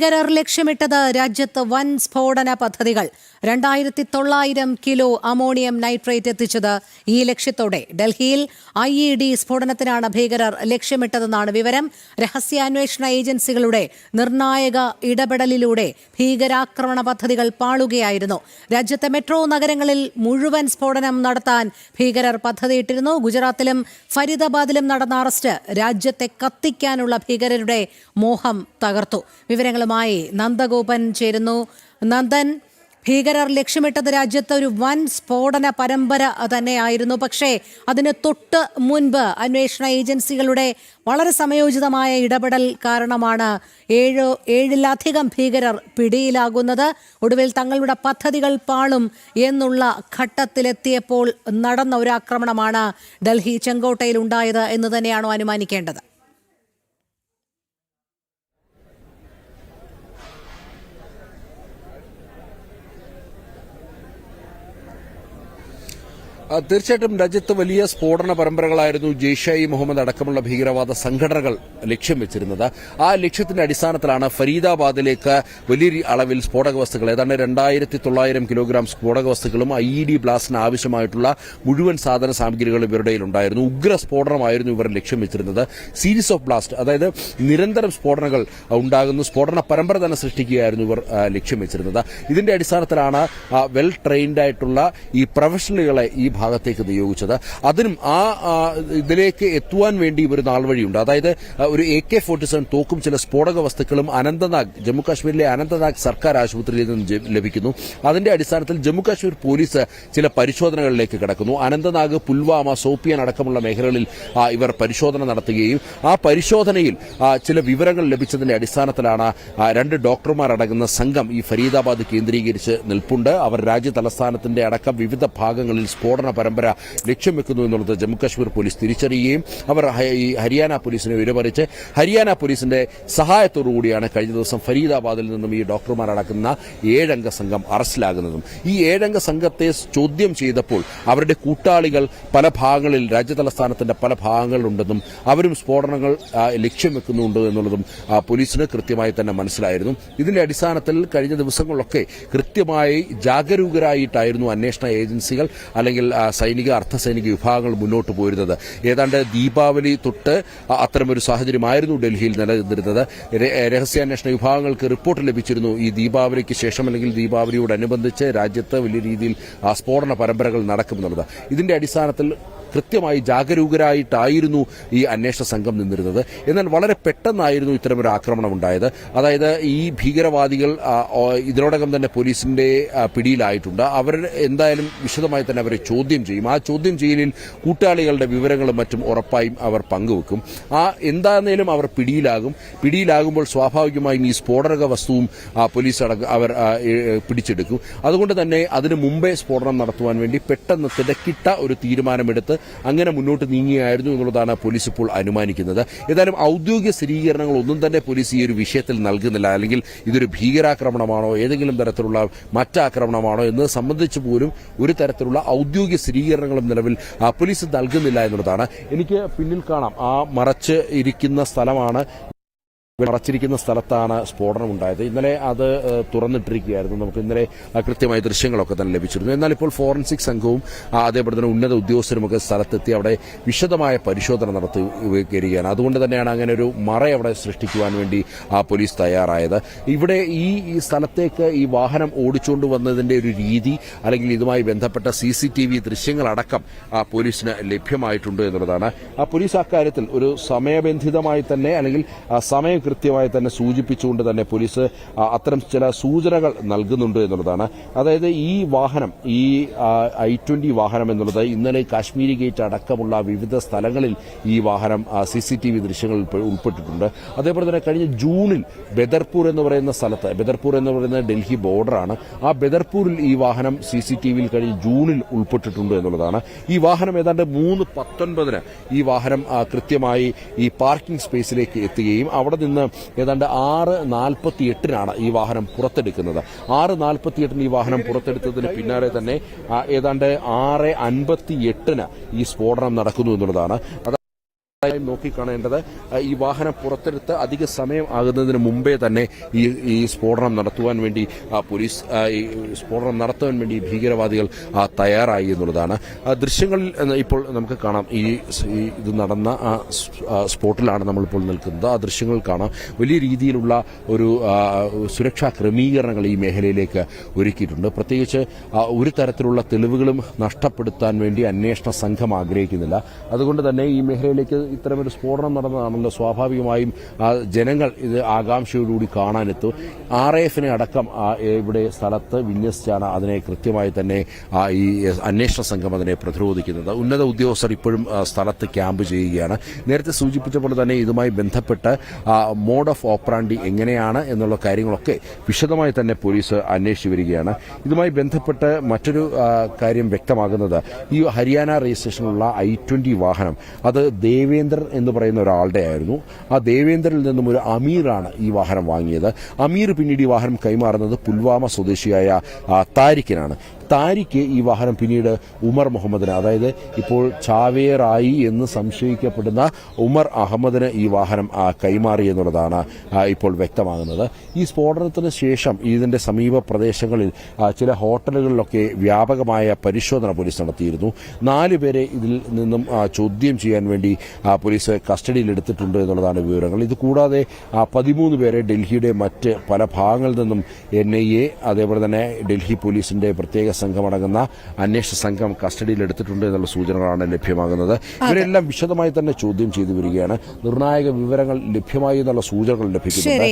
ഭീകരർ ലക്ഷ്യമിട്ടത് രാജ്യത്ത് വൻ സ്ഫോടന പദ്ധതികൾ. 2900 കിലോ അമോണിയം നൈട്രേറ്റ് എത്തിച്ചത് ഈ ലക്ഷ്യത്തോടെ. ഡൽഹിയിൽ IED സ്ഫോടനത്തിനാണ് ഭീകരർ ലക്ഷ്യമിട്ടതെന്നാണ് വിവരം. രഹസ്യാന്വേഷണ ഏജൻസികളുടെ നിർണായക ഇടപെടലിലൂടെ ഭീകരാക്രമണ പദ്ധതികൾ പാളുകയായിരുന്നു. രാജ്യത്തെ മെട്രോ നഗരങ്ങളിൽ മുഴുവൻ സ്ഫോടനം നടത്താൻ ഭീകരർ പദ്ധതിയിട്ടിരുന്നു. ഗുജറാത്തിലും ഫരീദാബാദിലും നടന്ന അറസ്റ്റ് രാജ്യത്തെ കത്തിക്കാനുള്ള ഭീകരരുടെ മോഹം തകർത്തു. വിവരങ്ങളുമായി നന്ദഗോപൻ ചേരുന്നു. നന്ദൻ, ഭീകരർ ലക്ഷ്യമിട്ടത് രാജ്യത്ത് ഒരു വൻ സ്ഫോടന പരമ്പര തന്നെയായിരുന്നു. പക്ഷേ അതിന് തൊട്ട് മുൻപ് അന്വേഷണ ഏജൻസികളുടെ വളരെ സമയോചിതമായ ഇടപെടൽ കാരണമാണ് ഏഴിലധികം ഭീകരർ പിടിയിലാകുന്നത്. ഒടുവിൽ തങ്ങളുടെ പദ്ധതികൾ പാളും എന്നുള്ള ഘട്ടത്തിലെത്തിയപ്പോൾ നടന്ന ഒരു ആക്രമണമാണ് ഡൽഹി ചെങ്കോട്ടയിൽ ഉണ്ടായത് എന്ന് തന്നെയാണോ അനുമാനിക്കേണ്ടത്? തീർച്ചയായിട്ടും രാജ്യത്ത് വലിയ സ്ഫോടന പരമ്പരകളായിരുന്നു ജെയ്ഷെ ഇ മുഹമ്മദ് അടക്കമുള്ള ഭീകരവാദ സംഘടനകൾ ലക്ഷ്യം വെച്ചിരുന്നത്. ആ ലക്ഷ്യത്തിന്റെ അടിസ്ഥാനത്തിലാണ് ഫരീദാബാദിലേക്ക് വലിയ അളവിൽ സ്ഫോടക വസ്തുക്കൾ, ഏതാണ്ട് 2900 കിലോഗ്രാം സ്ഫോടക വസ്തുക്കളും IED ബ്ലാസ്റ്റിന് ആവശ്യമായിട്ടുള്ള മുഴുവൻ സാധന സാമഗ്രികളും ഇവരുടെ ഉണ്ടായിരുന്നു. ഉഗ്ര സ്ഫോടനമായിരുന്നു ഇവർ ലക്ഷ്യം വെച്ചിരുന്നത്. സീരീസ് ഓഫ് ബ്ലാസ്റ്റ്, അതായത് നിരന്തരം സ്ഫോടനങ്ങൾ ഉണ്ടാകുന്നു, സ്ഫോടന പരമ്പര തന്നെ സൃഷ്ടിക്കുകയായിരുന്നു ഇവർ ലക്ഷ്യം വെച്ചിരുന്നത്. ഇതിന്റെ അടിസ്ഥാനത്തിലാണ് വെൽ ട്രെയിൻഡ് ആയിട്ടുള്ള ഈ പ്രൊഫഷണലുകളെ ഈ ഭാഗത്തേക്ക് നിയോഗിച്ചത്. അതിനും ഇതിലേക്ക് എത്തുവാൻ വേണ്ടി ഒരു നാൾവഴിയുണ്ട്. അതായത് ഒരു AK-47 തോക്കും ചില സ്ഫോടക വസ്തുക്കളും അനന്തനാഗ്, ജമ്മുകാശ്മീരിലെ അനന്തനാഗ് സർക്കാർ ആശുപത്രിയിൽ നിന്ന് ലഭിക്കുന്നു. അതിന്റെ അടിസ്ഥാനത്തിൽ ജമ്മുകാശ്മീർ പോലീസ് ചില പരിശോധനകളിലേക്ക് കടക്കുന്നു. അനന്തനാഗ്, പുൽവാമ, സോപ്പിയാൻ അടക്കമുള്ള മേഖലകളിൽ ഇവർ പരിശോധന നടത്തുകയും ആ പരിശോധനയിൽ ചില വിവരങ്ങൾ ലഭിച്ചതിന്റെ അടിസ്ഥാനത്തിലാണ് 2 ഡോക്ടർമാർ അടങ്ങുന്ന സംഘം ഈ ഫരീദാബാദ് കേന്ദ്രീകരിച്ച് നിൽപ്പുണ്ട്. അവർ രാജ്യ തലസ്ഥാനത്തിന്റെ അടക്കം വിവിധ ഭാഗങ്ങളിൽ സ്ഫോടന പരമ്പര ലക്ഷ്യം വെക്കുന്നു എന്നുള്ളത് ജമ്മുകാശ്മീർ പോലീസ് തിരിച്ചറിയുകയും അവർ ഹരിയാന പോലീസിനെ വിവരമറിയിച്ച് ഹരിയാന പോലീസിന്റെ സഹായത്തോടുകൂടിയാണ് കഴിഞ്ഞ ദിവസം ഫരീദാബാദിൽ നിന്നും ഈ ഡോക്ടർമാർ അടക്കുന്ന 7 അംഗ സംഘം അറസ്റ്റിലാകുന്നതും. ഈ 7 അംഗ സംഘത്തെ ചോദ്യം ചെയ്തപ്പോൾ അവരുടെ കൂട്ടാളികൾ പല ഭാഗങ്ങളിൽ, രാജ്യതലസ്ഥാനത്തിന്റെ പല ഭാഗങ്ങളിലുണ്ടെന്നും അവരും സ്ഫോടനങ്ങൾ ലക്ഷ്യം വെക്കുന്നുണ്ട് എന്നുള്ളതും പോലീസിന് കൃത്യമായി തന്നെ മനസ്സിലായിരുന്നു. ഇതിന്റെ അടിസ്ഥാനത്തിൽ കഴിഞ്ഞ ദിവസങ്ങളിലൊക്കെ കൃത്യമായി ജാഗരൂകരായിട്ടായിരുന്നു അന്വേഷണ ഏജൻസികൾ അല്ലെങ്കിൽ സൈനിക, അർദ്ധസൈനിക വിഭാഗങ്ങൾ മുന്നോട്ട് പോയിരുന്നത്. ഏതാണ്ട് ദീപാവലി തൊട്ട് അത്തരമൊരു സാഹചര്യമായിരുന്നു ഡൽഹിയിൽ നിലനിന്നിരുന്നത്. രഹസ്യാന്വേഷണ വിഭാഗങ്ങൾക്ക് റിപ്പോർട്ട് ലഭിച്ചിരുന്നു ഈ ദീപാവലിക്ക് ശേഷം അല്ലെങ്കിൽ ദീപാവലിയോടനുബന്ധിച്ച് രാജ്യത്ത് വലിയ രീതിയിൽ സ്ഫോടന പരമ്പരകൾ നടക്കുമെന്നുള്ളത്. ഇതിന്റെ അടിസ്ഥാനത്തിൽ കൃത്യമായി ജാഗരൂകരായിട്ടായിരുന്നു ഈ അന്വേഷണ സംഘം നിന്നിരുന്നത്. എന്നാൽ വളരെ പെട്ടെന്നായിരുന്നു ഇത്തരമൊരു ആക്രമണം ഉണ്ടായത്. അതായത് ഈ ഭീകരവാദികൾ ഇതിനോടകം തന്നെ പോലീസിന്റെ പിടിയിലായിട്ടുണ്ട്. അവർ എന്തായാലും വിശദമായി തന്നെ അവരെ ചോദ്യം ചെയ്യും. ആ ചോദ്യം ചെയ്യലിൽ കൂട്ടാളികളുടെ വിവരങ്ങളും മറ്റും ഉറപ്പായും അവർ പങ്കുവെക്കും. എന്തായാലും അവർ പിടിയിലാകുമ്പോൾ സ്വാഭാവികമായും ഈ സ്ഫോടക വസ്തുവും പോലീസ് അവർ പിടിച്ചെടുക്കും. അതുകൊണ്ട് തന്നെ അതിനു മുമ്പേ സ്ഫോടനം നടത്തുവാൻ വേണ്ടി പെട്ടെന്ന് തിരക്കിട്ട ഒരു തീരുമാനമെടുത്ത് അങ്ങനെ മുന്നോട്ട് നീങ്ങിയായിരുന്നു എന്നുള്ളതാണ് പോലീസ് ഇപ്പോൾ അനുമാനിക്കുന്നത്. ഏതായാലും ഔദ്യോഗിക സ്ഥിരീകരണങ്ങൾ ഒന്നും തന്നെ പോലീസ് ഈ ഒരു വിഷയത്തിൽ നൽകുന്നില്ല. അല്ലെങ്കിൽ ഇതൊരു ഭീകരാക്രമണമാണോ ഏതെങ്കിലും തരത്തിലുള്ള മറ്റാക്രമണമാണോ എന്നത് സംബന്ധിച്ച് പോലും ഒരു തരത്തിലുള്ള ഔദ്യോഗിക സ്ഥിരീകരണങ്ങളും നിലവിൽ പോലീസ് നൽകുന്നില്ല എന്നുള്ളതാണ്. എനിക്ക് പിന്നിൽ കാണാം, മറച്ച് ഇരിക്കുന്ന സ്ഥലത്താണ് സ്ഫോടനം ഉണ്ടായത്. ഇന്നലെ അത് തുറന്നിട്ടിരിക്കുകയായിരുന്നു. നമുക്ക് ഇന്നലെ കൃത്യമായ ദൃശ്യങ്ങളൊക്കെ തന്നെ ലഭിച്ചിരുന്നു. എന്നാൽ ഇപ്പോൾ ഫോറൻസിക് സംഘവും അതേപോലെ തന്നെ ഉന്നത ഉദ്യോഗസ്ഥരുമൊക്കെ സ്ഥലത്തെത്തി അവിടെ വിശദമായ പരിശോധന നടത്തി വരികയാണ്. അതുകൊണ്ട് തന്നെയാണ് അങ്ങനെ ഒരു മറ അവിടെ സൃഷ്ടിക്കുവാൻ വേണ്ടി പോലീസ് തയ്യാറായത്. ഇവിടെ ഈ സ്ഥലത്തേക്ക് ഈ വാഹനം ഓടിച്ചുകൊണ്ട് വന്നതിന്റെ ഒരു രീതി അല്ലെങ്കിൽ ഇതുമായി ബന്ധപ്പെട്ട CCTV ദൃശ്യങ്ങളടക്കം പോലീസിന് ലഭ്യമായിട്ടുണ്ട് എന്നുള്ളതാണ്. പോലീസ് അക്കാര്യത്തിൽ ഒരു സമയബന്ധിതമായി തന്നെ അല്ലെങ്കിൽ സമയം കൃത്യമായി തന്നെ സൂചിപ്പിച്ചുകൊണ്ട് തന്നെ പോലീസ് അത്തരം ചില സൂചനകൾ നൽകുന്നുണ്ട് എന്നുള്ളതാണ്. അതായത് ഈ വാഹനം, ഈ I-20 വാഹനം എന്നുള്ളത് ഇന്നലെ കാശ്മീരി ഗേറ്റ് അടക്കമുള്ള വിവിധ സ്ഥലങ്ങളിൽ ഈ വാഹനം CCTV ദൃശ്യങ്ങളിൽ ഉൾപ്പെട്ടിട്ടുണ്ട്. അതേപോലെ തന്നെ കഴിഞ്ഞ ജൂണിൽ ബദർപൂർ എന്ന് പറയുന്ന സ്ഥലത്ത്, ബദർപൂർ എന്ന് പറയുന്ന ഡൽഹി ബോർഡറാണ്, ആ ബദർപൂരിൽ ഈ വാഹനം CCTVയിൽ കഴിഞ്ഞ ജൂണിൽ ഉൾപ്പെട്ടിട്ടുണ്ട് എന്നുള്ളതാണ്. ഈ വാഹനം ഏതാണ്ട് 3:19 ഈ വാഹനം കൃത്യമായി ഈ പാർക്കിംഗ് സ്പേസിലേക്ക് എത്തുകയും അവിടെ നിന്ന് ഏതാണ്ട് 6:48 ഈ വാഹനം പുറത്തെടുക്കുന്നത്. 6:48 ഈ വാഹനം പുറത്തെടുത്തതിന് പിന്നാലെ തന്നെ ഏതാണ്ട് 6:58 ഈ സ്ഫോടനം നടക്കുന്നു എന്നുള്ളതാണ്. നോക്കിക്കാണേണ്ടത് ഈ വാഹനം പുറത്തെടുത്ത് അധിക സമയം ആകുന്നതിന് മുമ്പേ തന്നെ ഈ സ്ഫോടനം നടത്തുവാൻ വേണ്ടി പോലീസ് ഈ സ്ഫോടനം നടത്തുവാൻ വേണ്ടി ഭീകരവാദികൾ തയ്യാറായി എന്നുള്ളതാണ്. ദൃശ്യങ്ങളിൽ ഇപ്പോൾ നമുക്ക് കാണാം. ഇത് നടന്ന സ്പോട്ടിലാണ് നമ്മളിപ്പോൾ നിൽക്കുന്നത്. ആ ദൃശ്യങ്ങൾ കാണാം. വലിയ രീതിയിലുള്ള ഒരു സുരക്ഷാ ക്രമീകരണങ്ങൾ ഈ മേഖലയിലേക്ക് ഒരുക്കിയിട്ടുണ്ട്. പ്രത്യേകിച്ച് ഒരു തരത്തിലുള്ള തെളിവുകളും നഷ്ടപ്പെടുത്താൻ വേണ്ടി അന്വേഷണ സംഘം ആഗ്രഹിക്കുന്നില്ല. അതുകൊണ്ട് തന്നെ ഈ മേഖലയിലേക്ക് ഇത്തരമൊരു സ്ഫോടനം നടന്നതാണല്ലോ. സ്വാഭാവികമായും ജനങ്ങൾ ഇത് ആകാംക്ഷയോടുകൂടി കാണാനെത്തും. RAF-നെ അടക്കം ഇവിടെ സ്ഥലത്ത് വിന്യസിച്ചാണ് അതിനെ കൃത്യമായി തന്നെ ഈ അന്വേഷണ സംഘം അതിനെ പ്രതിരോധിക്കുന്നത്. ഉന്നത ഉദ്യോഗസ്ഥർ ഇപ്പോഴും സ്ഥലത്ത് ക്യാമ്പ് ചെയ്യുകയാണ്. നേരത്തെ സൂചിപ്പിച്ച പോലെ തന്നെ ഇതുമായി ബന്ധപ്പെട്ട് മോഡ് ഓഫ് ഓപ്പറാൻഡി എങ്ങനെയാണ് എന്നുള്ള കാര്യങ്ങളൊക്കെ വിശദമായി തന്നെ പോലീസ് അന്വേഷിച്ചു വരികയാണ്. ഇതുമായി ബന്ധപ്പെട്ട് മറ്റൊരു കാര്യം വ്യക്തമാകുന്നത് ഈ ഹരിയാന രജിസ്ട്രേഷനുള്ള I-20 വാഹനം അത് ദേവേന്ദർ എന്ന് പറയുന്ന ഒരാളുടെ ആയിരുന്നു. ആ ദേവേന്ദറിൽ നിന്നും ഒരു അമീറാണ് ഈ വാഹനം വാങ്ങിയത്. അമീർ പിന്നീട് ഈ വാഹനം കൈമാറുന്നത് പുൽവാമ സ്വദേശിയായ താരിഖിനാണ്. താരിഖ് ഈ വാഹനം പിന്നീട് ഉമർ മുഹമ്മദിന്, അതായത് ഇപ്പോൾ ചാവേറായി എന്ന് സംശയിക്കപ്പെടുന്ന ഉമർ അഹമ്മദിന് ഈ വാഹനം കൈമാറി എന്നുള്ളതാണ് ഇപ്പോൾ വ്യക്തമാകുന്നത്. ഈ സ്ഫോടനത്തിന് ശേഷം ഇതിന്റെ സമീപ പ്രദേശങ്ങളിൽ ചില ഹോട്ടലുകളിലൊക്കെ വ്യാപകമായ പരിശോധന പോലീസ് നടത്തിയിരുന്നു. 4 പേരെ ഇതിൽ നിന്നും ചോദ്യം ചെയ്യാൻ വേണ്ടി പോലീസ് കസ്റ്റഡിയിലെടുത്തിട്ടുണ്ട് എന്നുള്ളതാണ് വിവരങ്ങൾ. ഇതുകൂടാതെ 13 പേരെ ഡൽഹിയുടെ മറ്റ് പല ഭാഗങ്ങളിൽ നിന്നും NIA അതേപോലെ തന്നെ ഡൽഹി പോലീസിന്റെ പ്രത്യേക സംഘമടങ്ങുന്ന അന്വേഷണ സംഘം കസ്റ്റഡിയിലെടുത്തിട്ടുണ്ട് എന്നുള്ള സൂചനകളാണ് ലഭ്യമാകുന്നത്. ഇവരെല്ലാം വിശദമായി തന്നെ ചോദ്യം ചെയ്തു വരികയാണ്. നിർണായക വിവരങ്ങൾ ലഭ്യമായി എന്നുള്ള സൂചനകൾ ലഭിക്കുന്നുണ്ട്.